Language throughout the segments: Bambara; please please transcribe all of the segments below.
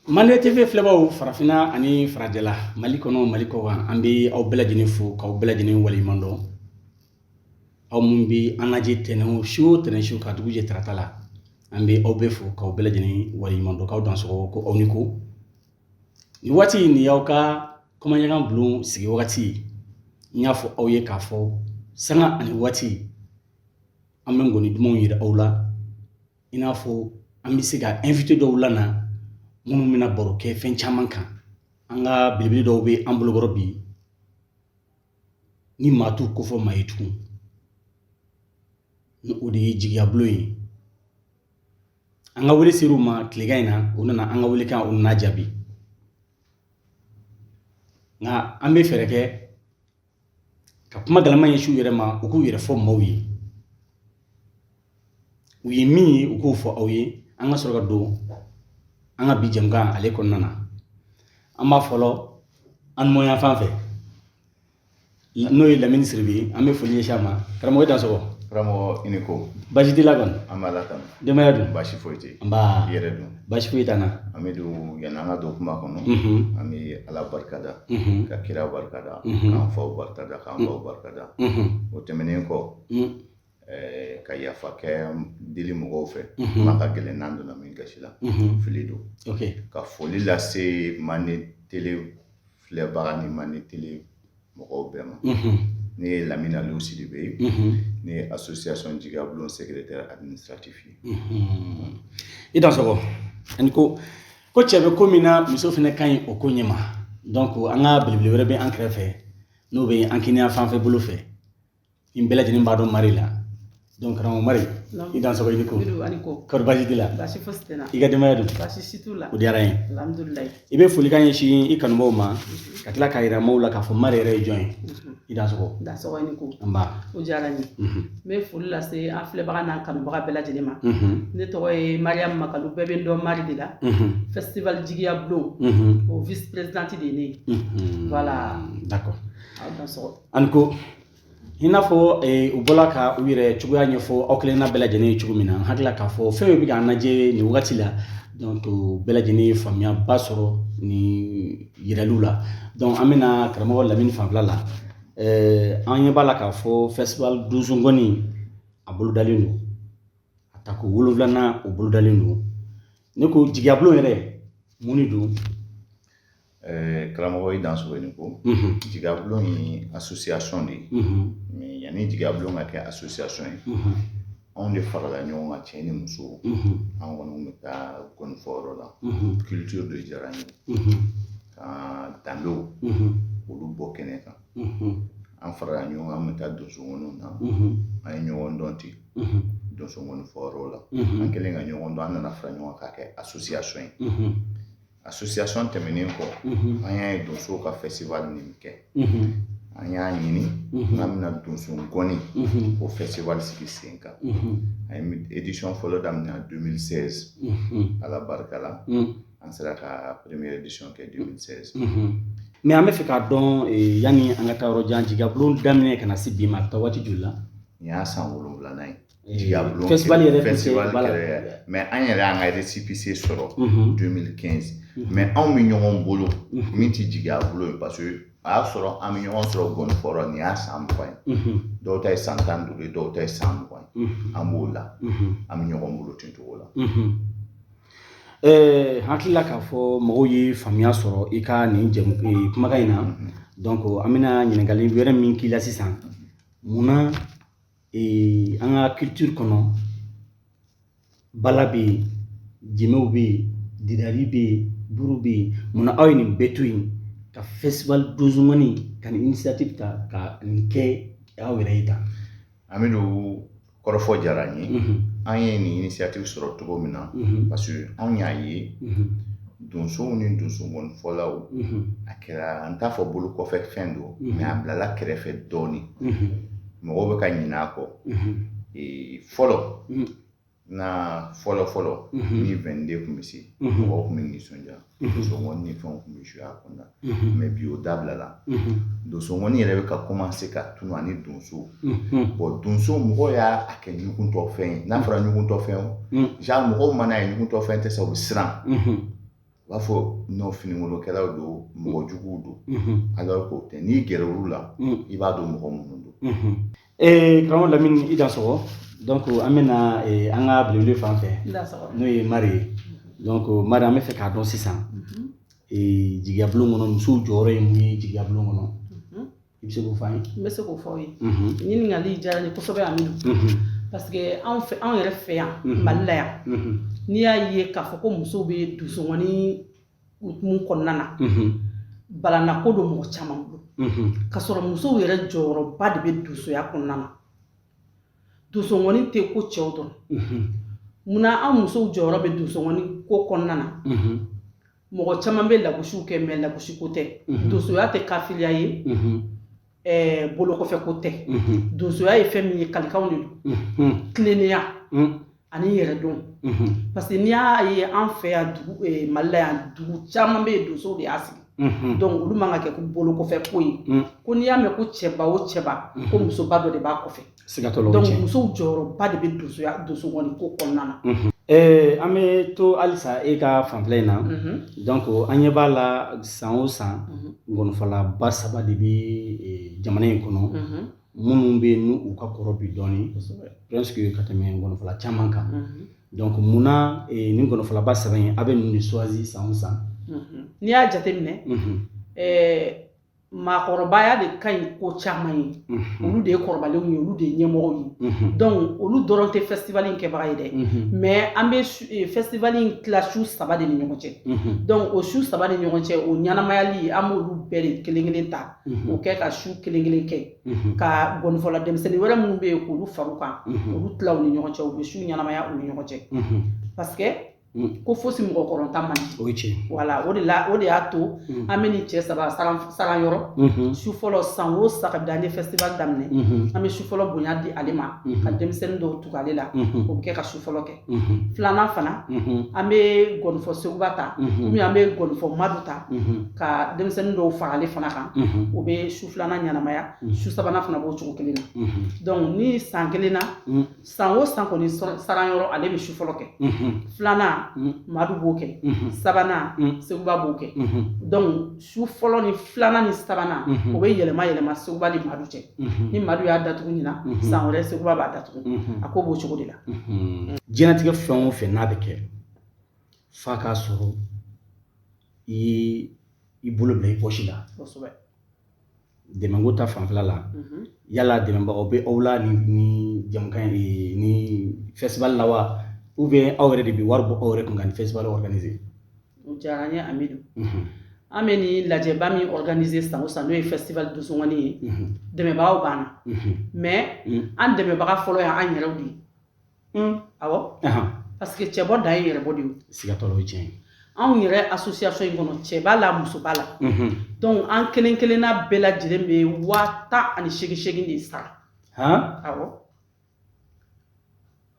Mandé TV filɛbaw farafina ani farajɛla Mali kɔnɔ Mali kɔ kan an bɛ aw bɛɛ lajɛlen fo k'aw bɛɛ lajɛlen waleɲuman dɔn aw mun bɛ an lajɛ tɛnɛn su o tɛnɛn su ka dugu jɛ tarata la an bɛ aw bɛɛ fo k'aw bɛɛ lajɛlen waleɲuman dɔn k'aw dansɔgɔ ko aw ni ko nin waati nin y'aw ka komagnaga bulon sigi wagati n y'a fɔ aw ye k'a fɔ sanga ani waati an bɛ ngɔni dumanw yira aw la i n'a fɔ an bɛ se ka invité dɔw lana minnu bɛna baro kɛ fɛn caman kan an ka belebele dɔw bɛ an bolokɔrɔ bi ni maa t'u kofɔ maa ye tugun ni o de ye Djiguiya bulon ye an ka wele ser'u ma tilegan in na o nana an ka wele kan o nana jaabi nka an bɛ fɛɛrɛ kɛ ka kuma galama ɲɛsin u yɛrɛ ma u k'u yɛrɛ fɔ maaw ye u ye min ye u k'o fɔ aw ye an ka sɔrɔ ka don an ka bi jɛmukan ale kɔnɔna na an b'a fɔlɔ an mɔyan fan fɛ n'o ye Lamini Siribe an bɛ foli ɲɛsin a ma karamɔgɔ dansɔgɔ karamɔgɔ i ni ko baasi t'i la kɔni an b'a la tan denbaya dun baasi foyi tɛ an b'a i yɛrɛ dun baasi foyi t'an na an bɛ don yanni an ka don kuma kɔnɔ an bɛ ala barikada ka kira barikada k'an faw barikada k'an baw barikada o tɛmɛnen kɔ ka yafa kɛ deli mɔgɔw fɛ kuma ka gɛlɛn n'an donna min gasi la fili don ka foli lase Mandé télé filɛbaga ni Mandé télé mɔgɔw bɛɛ ma ne ye Lamini Siribe ye ne ye association Djiguiya bulon secrétaire administratif ye i dansɔgɔ ani ko cɛ bɛ ko min na muso fana ka ɲi o ko ɲɛ ma donc an ka belebele wɛrɛ bɛ an kɛrɛfɛ n'o bɛ an kɛnɛya fanfɛ bolo fɛ n bɛɛ lajɛlen b'a dɔn Mari la donc karamɔgɔ Mari i dansɔgɔ i ni ko kɔri baasi t'i la baasi fosi tɛ n na i ka denbaya dun baasi si t'u la o diyara n ye alhamdulilayi i bɛ folikan ɲɛsin i kanubaw ma ka tila k'a yira maaw la k'a fɔ Mari yɛrɛ ye jɔn ye i dansɔgɔ dansɔgɔ i ni ko an b'a o diyara n ye n bɛ foli lase an filɛbaga n'an kanubaga bɛɛ lajɛlen ma ne tɔgɔ ye Mariam Makalu bɛɛ bɛ n dɔn Mari de la festival Djiguiya bulon o vice présidente de ye ne ye voilà d'accord aw dansɔgɔ ani ko i n'a fɔ u bɔra ka u yɛrɛ cogoya ɲɛfɔ aw kelenna bɛɛ lajɛlen ye cogo min na n hakili la k'a fɔ fɛn bɛ k'an lajɛ nin wagati la donc bɛɛ lajɛlen ye faamuyaba sɔrɔ nin yiraliw la donc an bɛna karamɔgɔ Lamini fanfɛla la an ɲɛ b'a la k'a fɔ festival donso ngɔni a bolodalen don a tako 7nan o bolodalen don ne ko Djiguiya bulon yɛrɛ mun de don karamɔgɔ i dansɔgɔ i ni ko Djiguiya bulon ye association de ye mais yanni Djiguiya bulon ka kɛ association ye anw de farala ɲɔgɔn kan cɛ ni muso an kɔni bɛ taa gɔnifɔyɔrɔ la culture de diyara n ye ka danbew olu bɔ kɛnɛ kan an farala ɲɔgɔn kan an bɛ taa donsongɔniw na an ye ɲɔgɔn dɔn ten donsongɔnifɔyɔrɔ la an kɛlen ka ɲɔgɔn dɔn an nana fara ɲɔgɔn kan k'a kɛ association ye association tɛmɛnen kɔ an y'a ye donsow ka festival min kɛ an y'a ɲini n'an bɛna donso ngɔni o festival sigi sen kan an ye édition fɔlɔ daminɛ en 2016 ala barika la an sera ka première édition kɛ 2016 mais an bɛ fɛ k'a dɔn yanni an ka taa yɔrɔ jan Djiguiya bulon daminɛ ka na se bi ma a bɛ taa waati joli la nin y'a san 7nan ye Djiguiya bulon festival yɛrɛ kɛra mais an yɛrɛ y'an ka récépissé sɔrɔ 2015 mais anw bɛ ɲɔgɔn bolo min tɛ Djiguiya bulon ye parce que a y'a sɔrɔ an bɛ ɲɔgɔn sɔrɔ gɔnifɔyɔrɔ nin y'a san 20 ye dɔw ta ye san 15 ye dɔw ta ye san 20 ye an b'o la an bɛ ɲɔgɔn bolo ten cogo la hakili la k'a fɔ mɔgɔw ye faamuya sɔrɔ i ka nin kumakan in na donc an bɛna ɲininkali wɛrɛ min k'i la sisan munna an ka culture kɔnɔ bala bɛ yen jɛmɛw bɛ yen didari bɛ yen buru bɛ yen munna aw ye nin bɛɛ to yen ka festival donso ngɔni ka nin initiative ta ka nin kɛ aw yɛrɛ ye tan an bɛ don kɔrɔfɔ diyara n ye an ye nin initiative sɔrɔ cogo min na parce que anw y'a ye donsow ni donsongɔnifɔlaw a kɛra an t'a fɔ bolo kɔfɛ fɛn don mais a bilala kɛrɛfɛ dɔɔnin mɔgɔw bɛ ka ɲinɛ a kɔ fɔlɔ na fɔlɔ ni 22 tun bɛ se mɔgɔw tun bɛ nisɔndiya donsongɔni ni fɛnw tun bɛ jouer a kɔnɔna mais bi o dabilala donsongɔni yɛrɛ bɛ ka commencer ka tunu ani donso bon donso mɔgɔw y'a kɛ ɲuguntɔ fɛn ye n'a fɔra ɲuguntɔ fɛn o genre mɔgɔw mana ye ɲuguntɔ fɛn tɛ se u bɛ siran b'a fɔ n'o finikolokɛlaw don mɔgɔ juguw don alors que tɛ n'i gɛrɛ olu la i b'a dɔn mɔgɔ minnu don karamɔgɔ Lamini i Dansɔgɔ donc an bɛna an ka belebele fan fɛ n'o ye Mari ye donc Mari an bɛ fɛ k'a dɔn sisan Djiguiya bulon kɔnɔ musow jɔyɔrɔ ye mun ye Djiguiya bulon kɔnɔ i bɛ se k'o fɔ an ye. N bɛ se k'o fɔ aw ye ɲininkali diyara n ye kosɛbɛ Amidu parce que anw yɛrɛ fɛ yan Mali la yan n'i y'a ye k'a fɔ ko musow bɛ dusukɔni hukumu kɔnɔna na balanako don mɔgɔ caman bolo ka sɔrɔ musow yɛrɛ jɔyɔrɔba de bɛ dusuya kɔnɔna na dusukɔni tɛ ko cɛw dɔrɔn munna an musow jɔyɔrɔ bɛ dusukɔni ko kɔnɔna na mɔgɔ caman bɛ lagosiw kɛ mais lagosi ko tɛ dusuya tɛ kafiriya ye bolo kɔfɛ ko tɛ donsoya ye fɛn min ye kalikanw de don tilennenya ani yɛrɛ dɔn parce que n'i y'a ye an fɛ yan Mali la yan dugu caman bɛ yen donsow de y'a sigi donc olu man ka kɛ ko bolo kɔfɛ ko ye ko n'i y'a mɛn ko cɛba o cɛba ko musoba dɔ de b'a kɔfɛ donc musow jɔyɔrɔba de bɛ dusukɔni ko kɔnɔna na. An bɛ to halisa e ka fanfɛla in na donc an ɲɛ b'a la san o san ngɔnɔfɔlaba 3 de bɛ jamana in kɔnɔ minnu bɛ yen n'u ka kɔrɔ bi dɔɔni presque ka tɛmɛ ngɔnɔfɔla caman kan donc munna ni ngɔnɔfɔlaba 3 in a bɛ ninnu de choisi san o san. N'i y'a jateminɛ maakɔrɔbaya de ka ɲi ko caman ye olu de ye kɔrɔbalenw ye olu de ye ɲɛmɔgɔw ye donc olu dɔrɔn tɛ festival in kɛbaga ye dɛ mais an bɛ festival in tila su 3 de ni ɲɔgɔn cɛ donc o su 3 ni ɲɔgɔn cɛ o ɲanamayali an b'olu bɛɛ de kelen kelen ta o kɛ ka su kelen kelen kɛ ka gɔnifɔla denmisɛnnin wɛrɛ minnu bɛ yen k'olu fara u kan olu tila u ni ɲɔgɔn cɛ u bɛ su ɲanamaya u ni ɲɔgɔn cɛ parce que ko fosi mɔgɔkɔrɔnta man di voilà o de y'a to an bɛ nin cɛ 3 saran yɔrɔ su fɔlɔ san o san ka an ye festival daminɛ an bɛ su fɔlɔ bonya di ale ma ka denmisɛnnin dɔw tugu ale la o bɛ kɛ ka su fɔlɔ kɛ filanan fana an bɛ gɔnifɔ seguba ta ou bien an bɛ gɔnifɔ madu ta ka denmisɛnnin dɔw fara ale fana kan o bɛ su filanan ɲanamaya su sabanan fana b'o cogo kelen na donc ni san kelen na san o san kɔni saran yɔrɔ ale bɛ su fɔlɔ kɛ filanan madu b'o kɛ sabanan seguba b'o kɛ donc su fɔlɔ ni filanan ni sabanan o bɛ yɛlɛma seguba ni madu cɛ ni madu y'a datugu ɲina san wɛrɛ seguba b'a datugu a ko b'o cogo de la. Diɲɛlatigɛ fɛn o fɛn n'a bɛ kɛ f'a k'a sɔrɔ i bolo bila i poche la dɛmɛko ta fanfɛla la yala dɛmɛbagaw bɛ aw la ni jamukan ni festival la wa ou bien aw yɛrɛ de bɛ wari bɔ aw yɛrɛ kun ka ni festival organiser. O diyara n ye Amidu an bɛ ni lajɛba min organiser san o san n'o ye festival dusukɔni ye dɛmɛbagaw b'an na mais an dɛmɛbaga fɔlɔ y'an yɛrɛw de ye awɔ parce que cɛbɔ dan ye yɛrɛbɔ de ye siga t'a la o ye tiɲɛ ye anw yɛrɛ association in kɔnɔ cɛ b'a la muso b'a la donc an kelen kelenna bɛɛ lajɛlen bɛ 18,8 de sara awɔ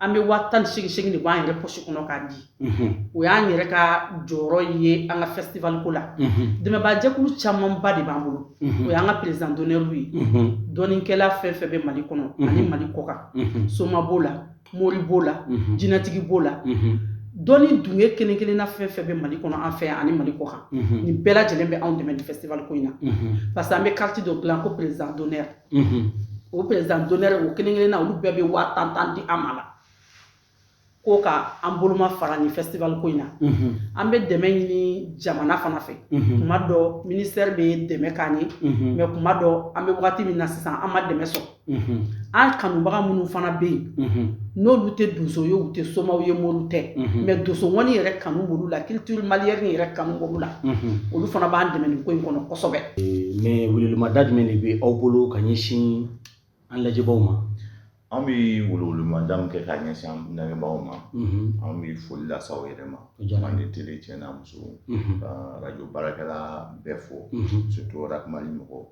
an bɛ 18,8 de b'an yɛrɛ poche kɔnɔ k'a di o y'an yɛrɛ ka jɔyɔrɔ ye an ka festival ko la dɛmɛbaajɛkulu camanba de b'an bolo o y'an ka président d'honneur ye dɔnnikɛla fɛn fɛn bɛ Mali kɔnɔ ani Mali kɔkan soma b'o la mori b'o la jinɛtigi b'o la dɔnni dunge kelen kelenna fɛn fɛn bɛ Mali kɔnɔ an fɛ yan ani Mali kɔkan nin bɛɛ lajɛlen bɛ anw dɛmɛ ni festival ko in na parce que an bɛ carte dɔ dilan ko président d'honneur o président d'honneur o kelen kelenna olu bɛɛ bɛ 10,000 di an ma la ko ka an boloma fara ni festival ko in na an bɛ dɛmɛ ɲini jamana fana fɛ kuma dɔ ministère bɛ dɛmɛ k'an ye mais kuma dɔ an bɛ wagati min na sisan an ma dɛmɛ sɔrɔ an kanubaga minnu fana bɛ yen n'olu tɛ donso ye u tɛ somaw ye moriw tɛ mais donsokɔni yɛrɛ kanu b'olu la culture malienne yɛrɛ kanu b'olu la olu fana b'an dɛmɛ nin ko in kɔnɔ kosɛbɛ. mais welewelema jumɛn de bɛ aw bolo ka ɲɛsin an lajɛbaaw ma. An bɛ welewelema min kɛ ka ɲɛsin an lamɛnbagaw ma an bɛ foli lase aw yɛrɛ ma Mandé télé tiɲɛna muso ka radio baarakɛla bɛɛ fo surtout Rakumali mɔgɔw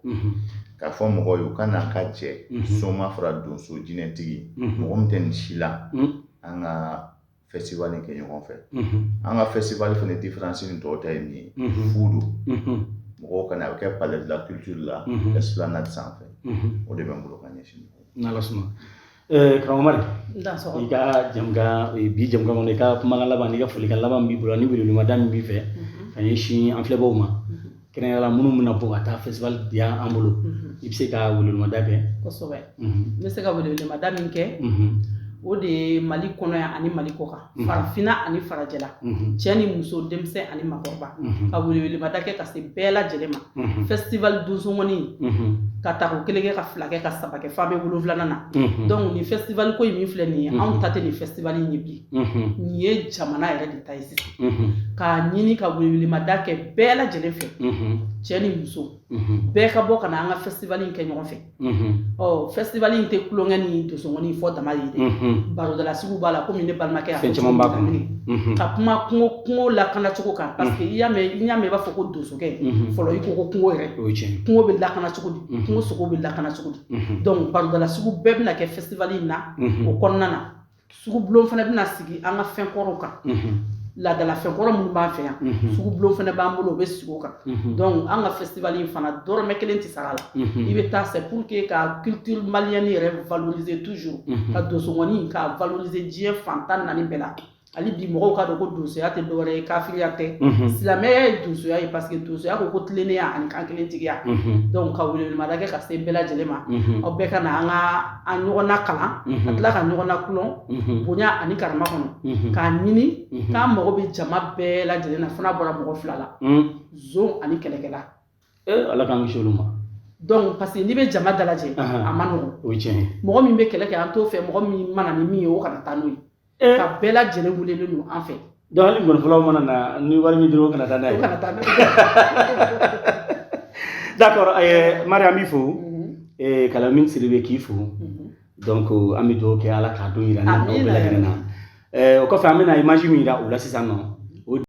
k'a fɔ mɔgɔw ye u ka n'an ka jɛ soma fara donso jinɛtigi mɔgɔ min tɛ nin si la an ka festival in kɛ ɲɔgɔn fɛ an ka festival fana différence ni tɔw ta ye min ye fu don mɔgɔw kana a bɛ kɛ palais de la culture la esplanade sanfɛ o de bɛ n bolo ka ɲɛsin n'Ala sɔnna. Karamɔgɔ Mari i ka jamukan bi jamukan kɔnɔ i ka kumakan laban n'i ka folikan laban b'i bolo ani welewelema min b'i fɛ ka ɲɛsin an filɛbaw ma kɛrɛnkɛrɛnla minnu bɛna bɔ ka taa festival di an bolo i bɛ se ka welewelema da kɛ kosɛbɛ n bɛ se ka welewelema da min kɛ o de ye Mali kɔnɔ yan ani Mali kɔ kan farafinna ani farajɛla cɛ ni muso denmisɛn ani makɔrɔba ka welewelema da kɛ ka se bɛɛ lajɛlen ma festival donso ŋɔni ka ta ko 1 kɛ ka 2 kɛ ka 3 kɛ f'a bɛ 7nan na donc ni festival ko in min filɛ nin ye anw ta tɛ ni festival in ye bilen nin ye jamana yɛrɛ de ta ye sisan k'a ɲini ka welewelema da kɛ bɛɛ lajɛlen fɛ cɛ ni muso bɛɛ ka bɔ ka na an ka festival in kɛ ɲɔgɔn fɛ festival in tɛ kulonkɛ ni donso ŋɔni fɔ dama ye dɛ barodala sugu b'a la komi ne balimakɛ fɛn caman b'a kɔnɔ ka kuma kungo lakana cogo kan parce que i y'a mɛn i b'a fɔ ko donsokɛ fɔlɔ i ko ko kungo yɛrɛ kungo bɛ lakana cogo di kungo sogo bɛ lakana cogo di donc barodala sugu bɛɛ bɛna kɛ festival in na o kɔnɔna na sugu bulon fana bɛna sigi an ka fɛn kɔrɔw kan laadala fɛn kɔrɔ minnu b'an fɛ yan sugu bulon fana b'an bolo o bɛ sigi o kan donc an ka festival in fana dɔrɔmɛ 1 tɛ sara la i bɛ taa c'est pour que ka culture malienne yɛrɛ valoriser toujours ka donso ŋɔni ka valoriser diɲɛ fan 14 bɛɛ la hali bi mɔgɔw ka dɔn ko donsoya tɛ dɔwɛrɛ ye kafiriya tɛ silamɛya ye donsoya ye parce que donsoya ko tilennenya ani kan kelentigiya donc ka welewelema da kɛ ka se bɛɛ lajɛlen ma aw bɛɛ ka na an ɲɔgɔn na kalan ka tila ka ɲɔgɔn na kulɔn bonya ani karama kɔnɔ k'a ɲini k'an mago bɛ jama bɛɛ lajɛlen na fo n'a bɔra mɔgɔ 2 la zon ani kɛlɛkɛla ala k'an kisi olu ma donc parce que n'i bɛ jama dalajɛ a ma nɔgɔn o ye tiɲɛ ye mɔgɔ min bɛ kɛlɛ kɛ an t'o fɛ mɔgɔ min mana ni min ye o kana taa n'o ye ka bɛɛ lajɛlen welelen don an fɛ donc hali gɔnifɔlaw mana na ni wari min dɔrɔn o kana taa n'a ye d'accord Mariam an b'i fo Kalamin Siribe k'i fo donc an bɛ dugawu kɛ ala k'a don yira an na o bɛɛ lajɛlen na o kɔfɛ an bɛna image min yira o la sisan nɔ